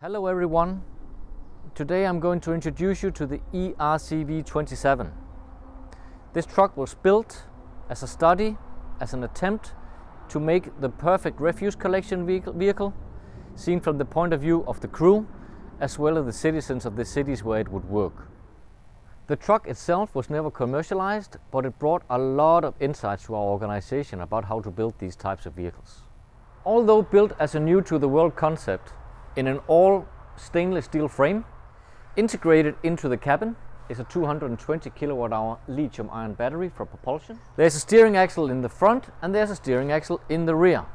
Hello everyone. Today I'm going to introduce you to the eRCV 27. This truck was built as a study, as an attempt to make the perfect refuse collection vehicle, seen from the point of view of the crew, as well as the citizens of the cities where it would work. The truck itself was never commercialized, but it brought a lot of insights to our organization about how to build these types of vehicles. Although built as a new to the world concept in an all stainless steel frame, integrated into the cabin is a 220 kilowatt hour lithium ion battery for propulsion. There's a steering axle in the front and there's a steering axle in the rear.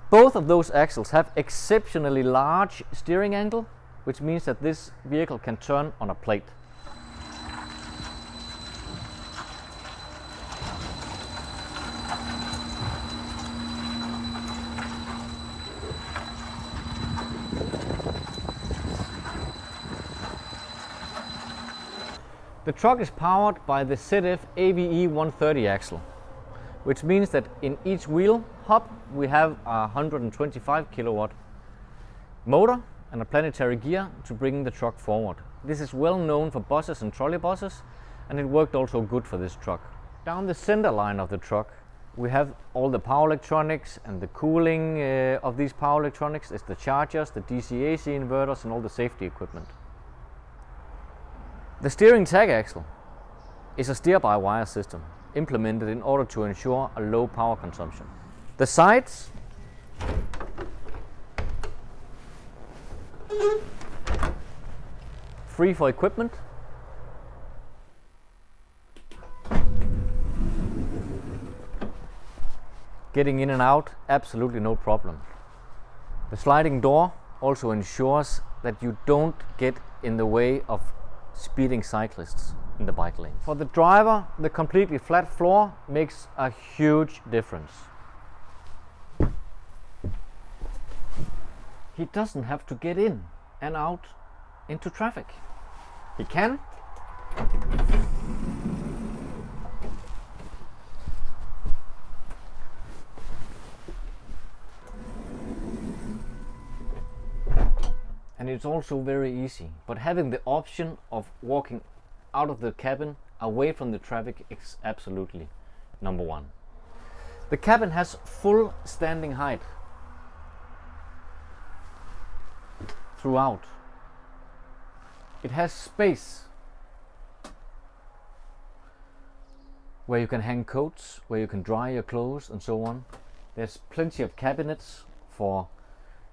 Both of those axles have exceptionally large steering angle, which means that this vehicle can turn on a plate. The truck is powered by the ZF AVE 130 axle, which means that in each wheel hub we have a 125 kilowatt motor and a planetary gear to bring the truck forward. This is well known for buses and trolley buses, and it worked also good for this truck. Down the center line of the truck we have all the power electronics, and the cooling of these power electronics is the chargers, the DC-AC inverters and all the safety equipment. The steering tag axle is a steer-by-wire system implemented in order to ensure a low power consumption. The sides free for equipment. Getting in and out, absolutely no problem. The sliding door also ensures that you don't get in the way of speeding cyclists in the bike lane. For the driver, the completely flat floor makes a huge difference. He doesn't have to get in and out into traffic. He can. And it's also very easy, but having the option of walking out of the cabin away from the traffic is absolutely number one. The cabin has full standing height throughout. It has space where you can hang coats, where you can dry your clothes and so on. There's plenty of cabinets for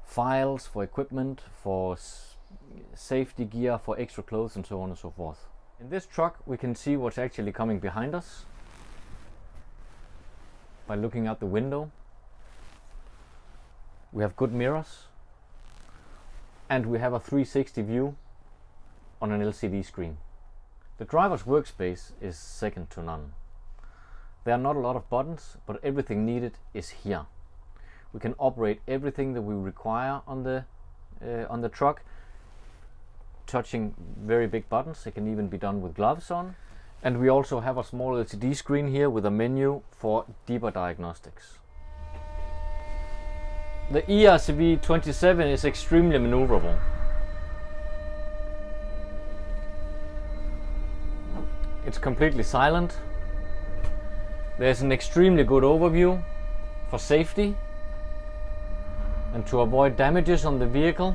files, for equipment, for safety gear, for extra clothes and so on and so forth. In this truck we can see what's actually coming behind us by looking out the window. We have good mirrors and we have a 360 view on an LCD screen. The driver's workspace is second to none. There are not a lot of buttons, but everything needed is here. We can operate everything that we require on the truck, touching very big buttons. It can even be done with gloves on. And we also have a small LCD screen here with a menu for deeper diagnostics. The eRCV 27 is extremely maneuverable. It's completely silent. There's an extremely good overview for safety and to avoid damages on the vehicle,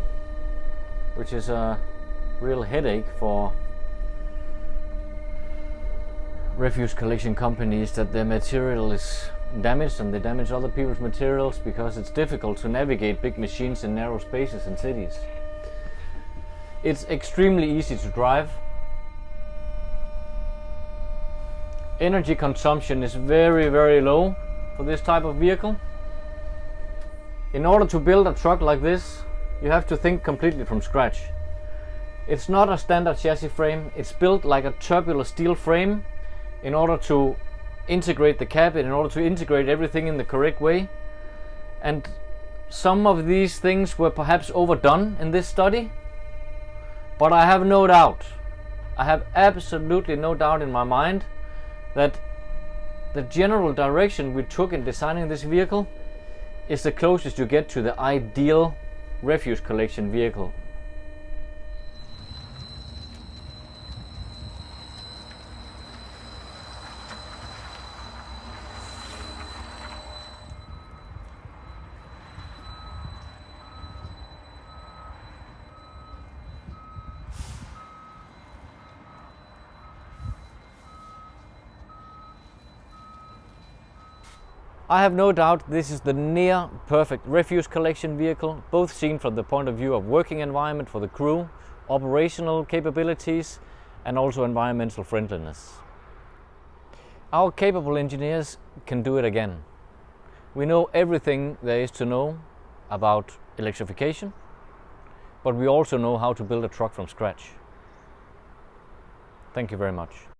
which is a real headache for refuse collection companies, that their material is damaged and they damage other people's materials, because it's difficult to navigate big machines in narrow spaces in cities. It's extremely easy to drive. Energy consumption is very, very low for this type of vehicle. In order to build a truck like this, you have to think completely from scratch. It's not a standard chassis frame. It's built like a tubular steel frame in order to integrate the cabin, in order to integrate everything in the correct way. And some of these things were perhaps overdone in this study, but I have no doubt, I have absolutely no doubt in my mind that the general direction we took in designing this vehicle is the closest you get to the ideal refuse collection vehicle. I have no doubt this is the near perfect refuse collection vehicle, both seen from the point of view of working environment for the crew, operational capabilities, and also environmental friendliness. Our capable engineers can do it again. We know everything there is to know about electrification, but we also know how to build a truck from scratch. Thank you very much.